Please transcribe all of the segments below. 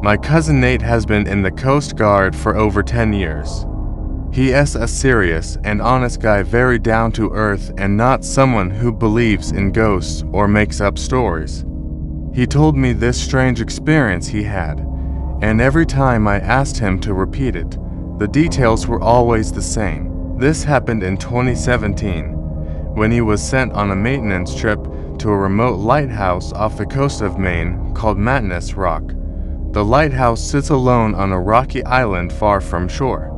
My cousin Nate has been in the Coast Guard for over 10 years. He is a serious and honest guy, very down to earth and not someone who believes in ghosts or makes up stories. He told me this strange experience he had, and every time I asked him to repeat it, the details were always the same. This happened in 2017, when he was sent on a maintenance trip to a remote lighthouse off the coast of Maine called Madness Rock. The lighthouse sits alone on a rocky island far from shore.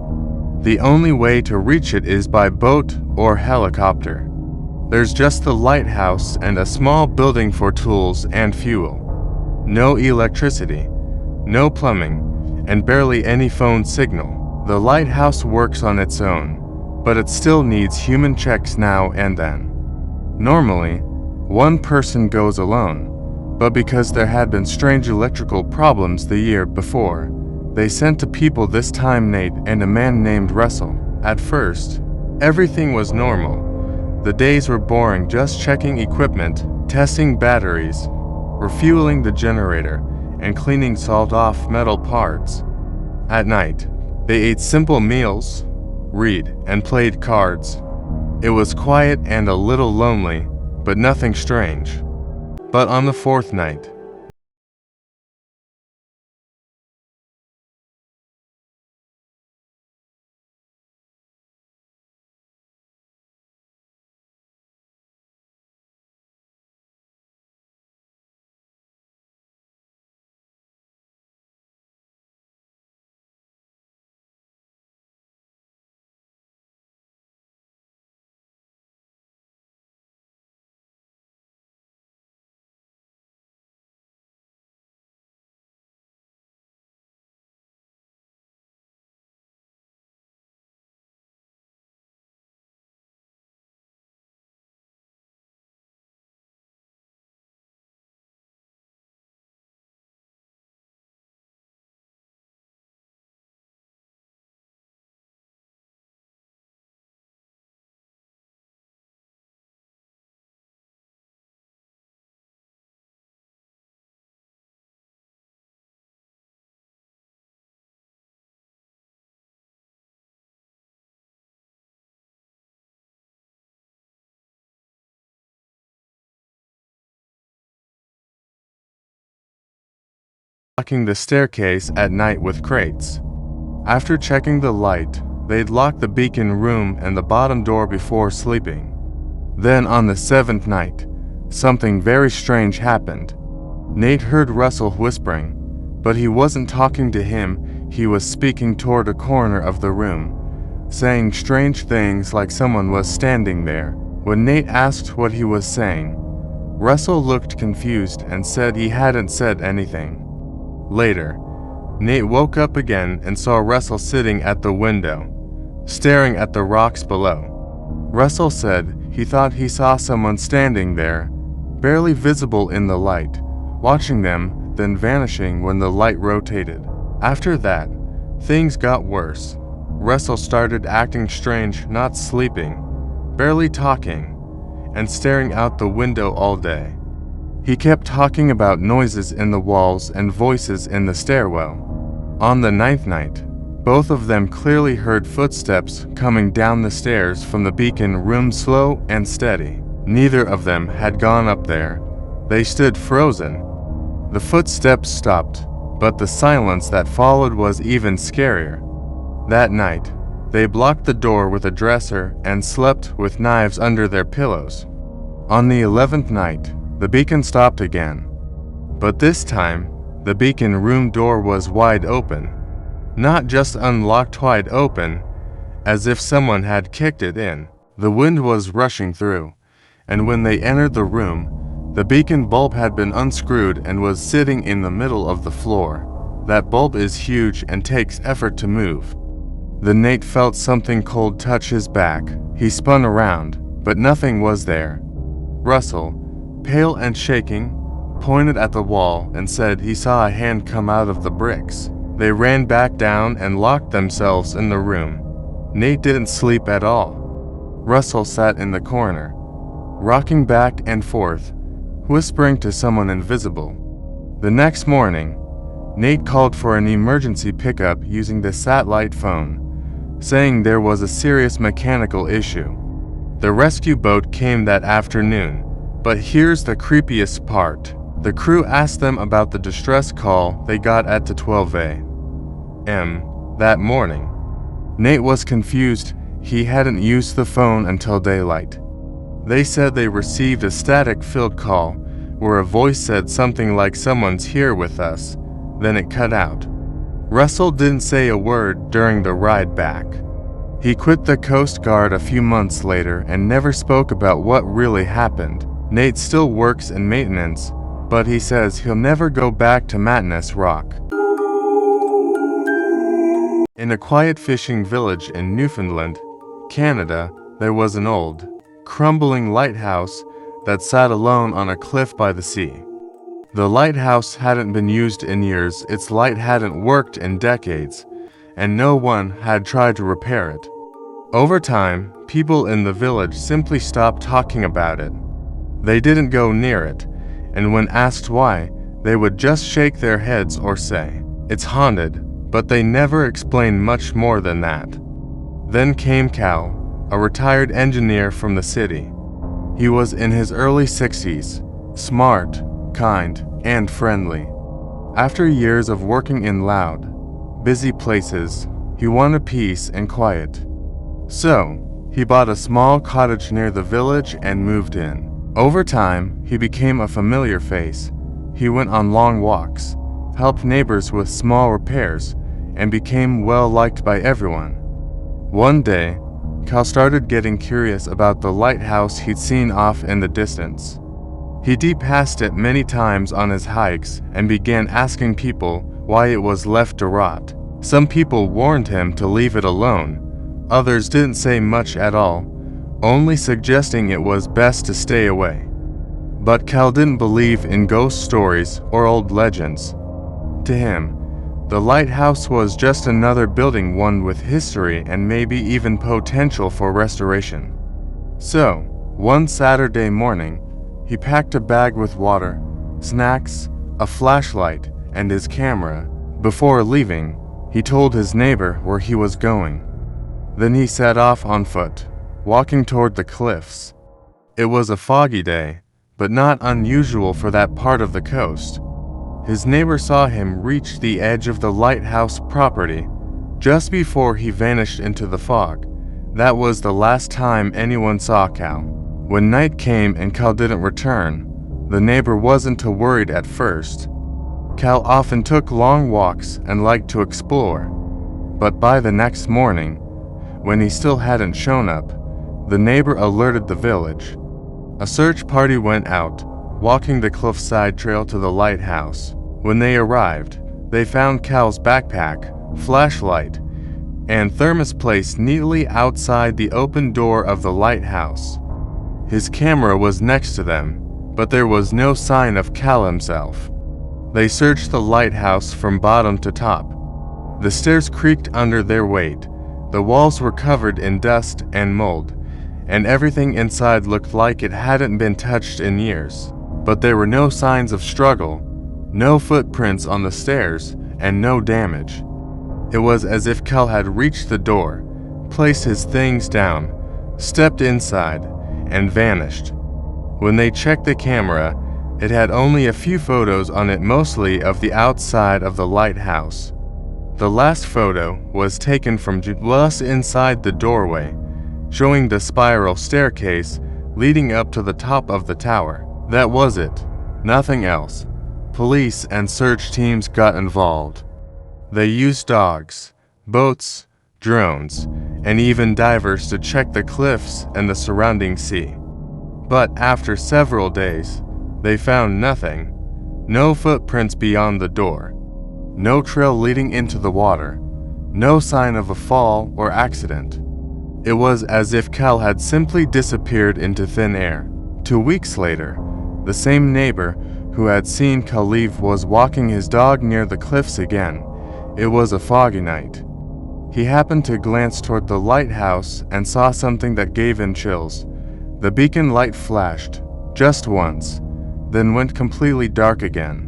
The only way to reach it is by boat or helicopter. There's just the lighthouse and a small building for tools and fuel. No electricity, no plumbing, and barely any phone signal. The lighthouse works on its own, but it still needs human checks now and then. Normally, one person goes alone, but because there had been strange electrical problems the year before, they sent 2 people, this time Nate and a man named Russell. At first, everything was normal. The days were boring, just checking equipment, testing batteries, refueling the generator, and cleaning sawed off metal parts. At night, they ate simple meals, read, and played cards. It was quiet and a little lonely, but nothing strange. But on the 4th night, blocking the staircase at night with crates. After checking the light, they'd lock the beacon room and the bottom door before sleeping. Then on the 7th night, something very strange happened. Nate heard Russell whispering, but he wasn't talking to him, he was speaking toward a corner of the room, saying strange things like someone was standing there. When Nate asked what he was saying, Russell looked confused and said he hadn't said anything. Later, Nate woke up again and saw Russell sitting at the window, staring at the rocks below. Russell said he thought he saw someone standing there, barely visible in the light, watching them, then vanishing when the light rotated. After that, things got worse. Russell started acting strange, not sleeping, barely talking, and staring out the window all day. He kept talking about noises in the walls and voices in the stairwell. On the 9th night, both of them clearly heard footsteps coming down the stairs from the beacon room, slow and steady. Neither of them had gone up there. They stood frozen. The footsteps stopped, but the silence that followed was even scarier. That night, they blocked the door with a dresser and slept with knives under their pillows. On the 11th night, the beacon stopped again. But this time, the beacon room door was wide open. Not just unlocked, wide open, as if someone had kicked it in. The wind was rushing through, and when they entered the room, the beacon bulb had been unscrewed and was sitting in the middle of the floor. That bulb is huge and takes effort to move. Then Nate felt something cold touch his back. He spun around, but nothing was there. Russell, pale and shaking, pointed at the wall and said he saw a hand come out of the bricks. They ran back down and locked themselves in the room. Nate didn't sleep at all. Russell sat in the corner, rocking back and forth, whispering to someone invisible. The next morning, Nate called for an emergency pickup using the satellite phone, saying there was a serious mechanical issue. The rescue boat came that afternoon, but here's the creepiest part. The crew asked them about the distress call they got at 12 a.m. that morning. Nate was confused. He hadn't used the phone until daylight. They said they received a static-filled call where a voice said something like "someone's here with us," then it cut out. Russell didn't say a word during the ride back. He quit the Coast Guard a few months later and never spoke about what really happened. Nate still works in maintenance, but he says he'll never go back to Mountainous Rock. In a quiet fishing village in Newfoundland, Canada, there was an old, crumbling lighthouse that sat alone on a cliff by the sea. The lighthouse hadn't been used in years, its light hadn't worked in decades, and no one had tried to repair it. Over time, people in the village simply stopped talking about it. They didn't go near it, and when asked why, they would just shake their heads or say, "It's haunted," but they never explained much more than that. Then came Cal, a retired engineer from the city. He was in his early 60s, smart, kind, and friendly. After years of working in loud, busy places, he wanted peace and quiet. So, he bought a small cottage near the village and moved in. Over time, he became a familiar face. He went on long walks, helped neighbors with small repairs, and became well liked by everyone. One day, Cal started getting curious about the lighthouse he'd seen off in the distance. He passed it many times on his hikes and began asking people why it was left to rot. Some people warned him to leave it alone. Others didn't say much at all, only suggesting it was best to stay away. But Cal didn't believe in ghost stories or old legends. To him, the lighthouse was just another building, one with history and maybe even potential for restoration. So, one Saturday morning, he packed a bag with water, snacks, a flashlight, and his camera. Before leaving, he told his neighbor where he was going. Then he set off on foot, walking toward the cliffs. It was a foggy day, but not unusual for that part of the coast. His neighbor saw him reach the edge of the lighthouse property just before he vanished into the fog. That was the last time anyone saw Cal. When night came and Cal didn't return, the neighbor wasn't too worried at first. Cal often took long walks and liked to explore. But by the next morning, when he still hadn't shown up, the neighbor alerted the village. A search party went out, walking the cliffside trail to the lighthouse. When they arrived, they found Cal's backpack, flashlight, and thermos placed neatly outside the open door of the lighthouse. His camera was next to them, but there was no sign of Cal himself. They searched the lighthouse from bottom to top. The stairs creaked under their weight, the walls were covered in dust and mold, and everything inside looked like it hadn't been touched in years. But there were no signs of struggle, no footprints on the stairs, and no damage. It was as if Cal had reached the door, placed his things down, stepped inside, and vanished. When they checked the camera, it had only a few photos on it, mostly of the outside of the lighthouse. The last photo was taken from just inside the doorway, showing the spiral staircase leading up to the top of the tower. That was it, nothing else. Police and search teams got involved. They used dogs, boats, drones, and even divers to check the cliffs and the surrounding sea. But after several days, they found nothing. No footprints beyond the door. No trail leading into the water. No sign of a fall or accident. It was as if Cal had simply disappeared into thin air. 2 weeks later, the same neighbor who had seen Cal leave was walking his dog near the cliffs again. It was a foggy night. He happened to glance toward the lighthouse and saw something that gave him chills. The beacon light flashed, just once, then went completely dark again.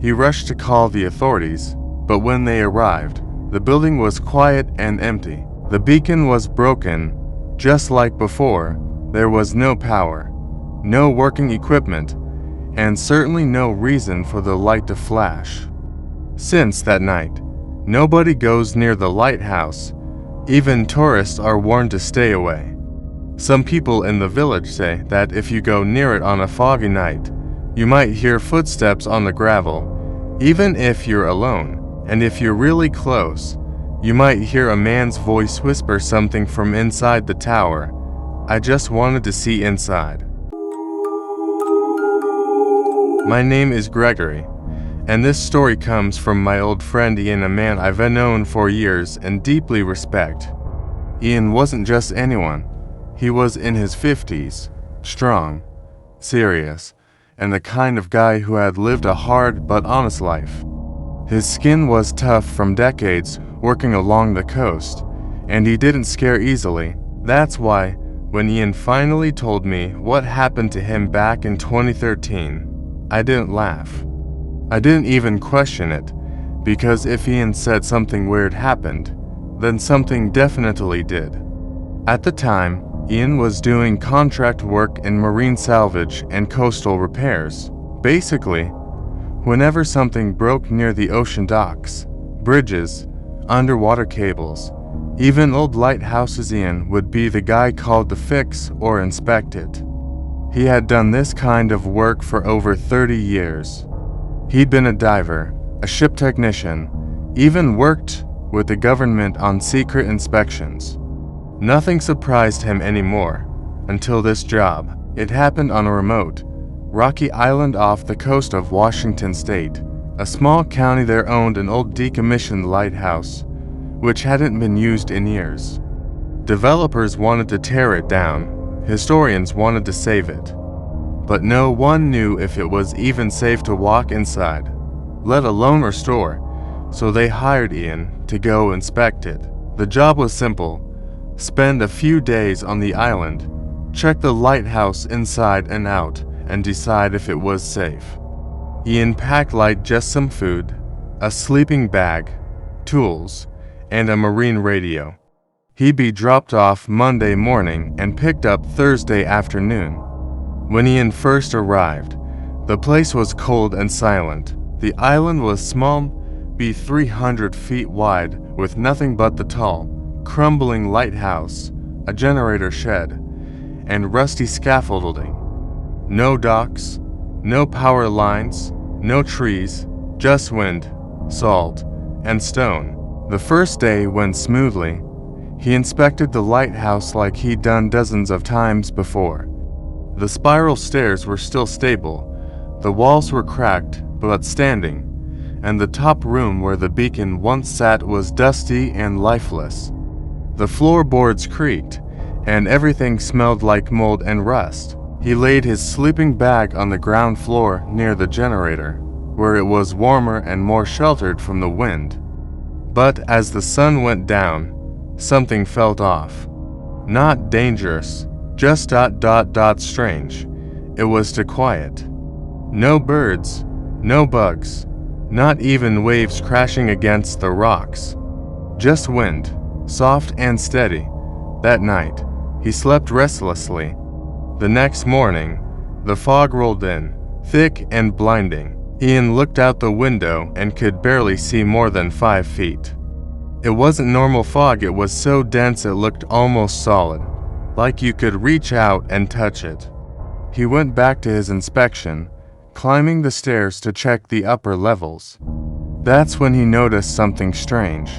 He rushed to call the authorities, but when they arrived, the building was quiet and empty. The beacon was broken, just like before. There was no power, no working equipment, and certainly no reason for the light to flash. Since that night, nobody goes near the lighthouse. Even tourists are warned to stay away. Some people in the village say that if you go near it on a foggy night, you might hear footsteps on the gravel, even if you're alone. And if you're really close, you might hear a man's voice whisper something from inside the tower. I just wanted to see inside. My name is Gregory, and this story comes from my old friend Ian, a man I've known for years and deeply respect. Ian wasn't just anyone. He was in his 50s, strong, serious, and the kind of guy who had lived a hard but honest life. His skin was tough from decades working along the coast, and he didn't scare easily. That's why, when Ian finally told me what happened to him back in 2013, I didn't laugh. I didn't even question it, because if Ian said something weird happened, then something definitely did. At the time, Ian was doing contract work in marine salvage and coastal repairs. Basically, whenever something broke near the ocean docks, bridges, underwater cables, even old lighthouses, Ian would be the guy called to fix or inspect it. He had done this kind of work for over 30 years. He'd been a diver, a ship technician, even worked with the government on secret inspections. Nothing surprised him anymore until this job. It happened on a remote, rocky island off the coast of Washington State. A small county there owned an old decommissioned lighthouse, which hadn't been used in years. Developers wanted to tear it down. Historians wanted to save it. But no one knew if it was even safe to walk inside, let alone restore, so they hired Ian to go inspect it. The job was simple. Spend a few days on the island, check the lighthouse inside and out, and decide if it was safe. Ian packed light, just some food, a sleeping bag, tools, and a marine radio. He'd be dropped off Monday morning and picked up Thursday afternoon. When Ian first arrived, the place was cold and silent. The island was small, be 300 feet wide, with nothing but the tall, crumbling lighthouse, a generator shed, and rusty scaffolding. No docks, no power lines, no trees, just wind, salt, and stone. The first day went smoothly. He inspected the lighthouse like he'd done dozens of times before. The spiral stairs were still stable, the walls were cracked but standing, and the top room where the beacon once sat was dusty and lifeless. The floorboards creaked, and everything smelled like mold and rust. He laid his sleeping bag on the ground floor near the generator, where it was warmer and more sheltered from the wind. But as the sun went down, something felt off. Not dangerous, just strange. It was too quiet. No birds, no bugs, not even waves crashing against the rocks. Just wind, soft and steady. That night, he slept restlessly. The next morning, the fog rolled in, thick and blinding. Ian looked out the window and could barely see more than 5 feet. It wasn't normal fog, it was so dense it looked almost solid, like you could reach out and touch it. He went back to his inspection, climbing the stairs to check the upper levels. That's when he noticed something strange.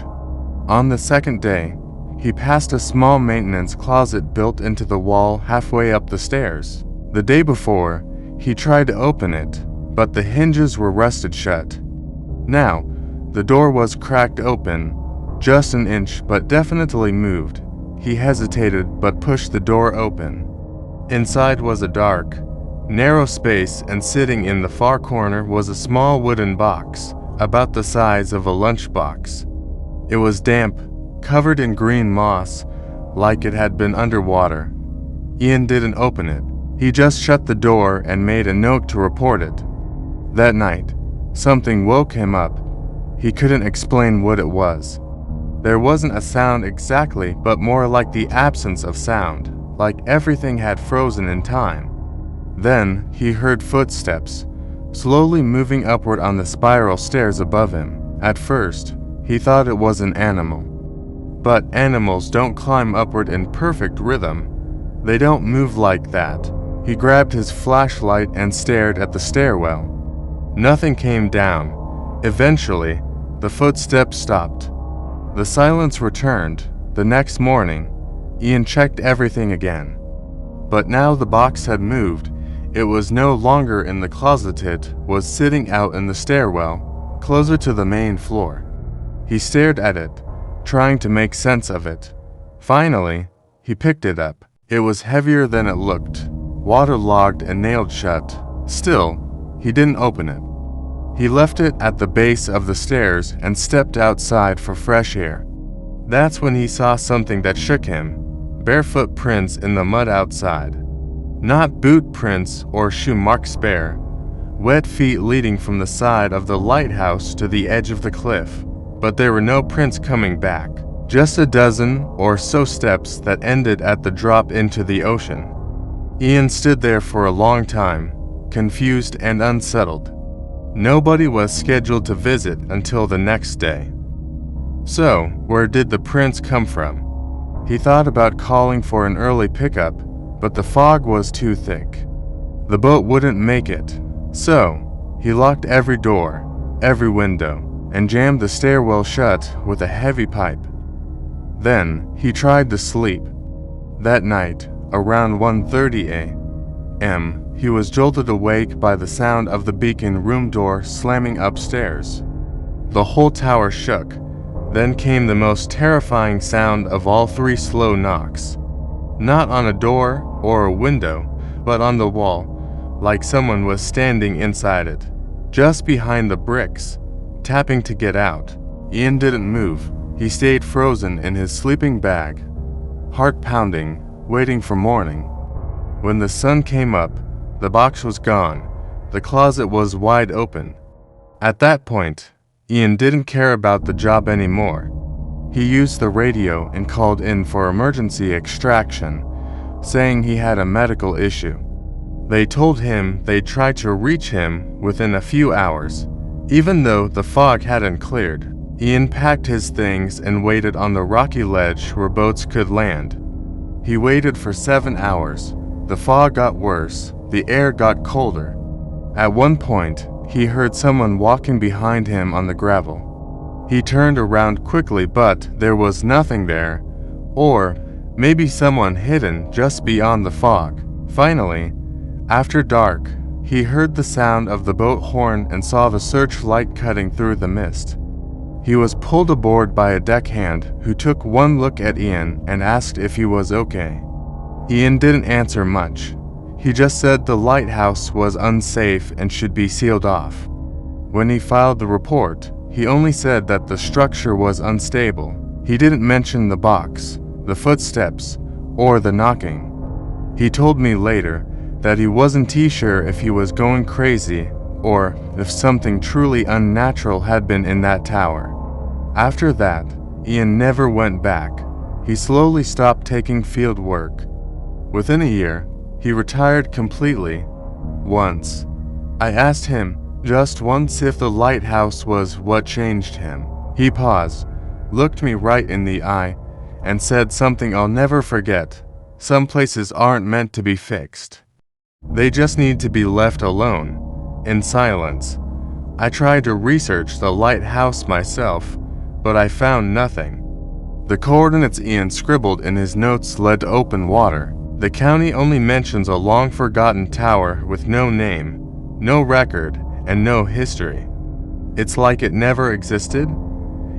On the second day, he passed a small maintenance closet built into the wall halfway up the stairs. The day before, he tried to open it, but the hinges were rusted shut. Now, the door was cracked open, just an inch, but definitely moved. He hesitated but pushed the door open. Inside was a dark, narrow space, and sitting in the far corner was a small wooden box, about the size of a lunchbox. It was damp, covered in green moss, like it had been underwater. Ian didn't open it. He just shut the door and made a note to report it. That night, something woke him up. He couldn't explain what it was. There wasn't a sound exactly, but more like the absence of sound, like everything had frozen in time. Then he heard footsteps, slowly moving upward on the spiral stairs above him. At first, he thought it was an animal. But animals don't climb upward in perfect rhythm. They don't move like that. He grabbed his flashlight and stared at the stairwell. Nothing came down. Eventually, the footsteps stopped. The silence returned. The next morning, Ian checked everything again. But now the box had moved. It was no longer in the closet, it was sitting out in the stairwell, closer to the main floor. He stared at it, trying to make sense of it. Finally, he picked it up. It was heavier than it looked, waterlogged and nailed shut. Still, he didn't open it. He left it at the base of the stairs and stepped outside for fresh air. That's when he saw something that shook him. Barefoot prints in the mud outside. Not boot prints or shoe marks bare. Wet feet leading from the side of the lighthouse to the edge of the cliff. But there were no prints coming back. Just a dozen or so steps that ended at the drop into the ocean. Ian stood there for a long time, confused and unsettled. Nobody was scheduled to visit until the next day. So, where did the prints come from? He thought about calling for an early pickup, but the fog was too thick. The boat wouldn't make it. So, he locked every door, every window, and jammed the stairwell shut with a heavy pipe. Then, he tried to sleep. That night, around 1:30 a.m., he was jolted awake by the sound of the beacon room door slamming upstairs. The whole tower shook. Then came the most terrifying sound of all, 3 slow knocks. Not on a door or a window, but on the wall, like someone was standing inside it, just behind the bricks, tapping to get out. Ian didn't move. He stayed frozen in his sleeping bag, heart pounding, waiting for morning. When the sun came up, the box was gone. The closet was wide open. At that point, Ian didn't care about the job anymore. He used the radio and called in for emergency extraction, saying he had a medical issue. They told him they'd try to reach him within a few hours. Even though the fog hadn't cleared, Ian packed his things and waited on the rocky ledge where boats could land. He waited for 7 hours. The fog got worse. The air got colder. At one point, he heard someone walking behind him on the gravel. He turned around quickly, but there was nothing there, or maybe someone hidden just beyond the fog. Finally, after dark, he heard the sound of the boat horn and saw the searchlight cutting through the mist. He was pulled aboard by a deckhand who took one look at Ian and asked if he was okay. Ian didn't answer much. He just said the lighthouse was unsafe and should be sealed off. When he filed the report, he only said that the structure was unstable. He didn't mention the box, the footsteps, or the knocking. He told me later that he wasn't too sure if he was going crazy or if something truly unnatural had been in that tower. After that, Ian never went back. He slowly stopped taking field work. Within a year, he retired completely. Once, I asked him just once if the lighthouse was what changed him. He paused, looked me right in the eye, and said something I'll never forget. Some places aren't meant to be fixed. They just need to be left alone, in silence. I tried to research the lighthouse myself, but I found nothing. The coordinates Ian scribbled in his notes led to open water. The county only mentions a long-forgotten tower with no name, no record, and no history. It's like it never existed,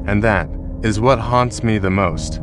and that is what haunts me the most.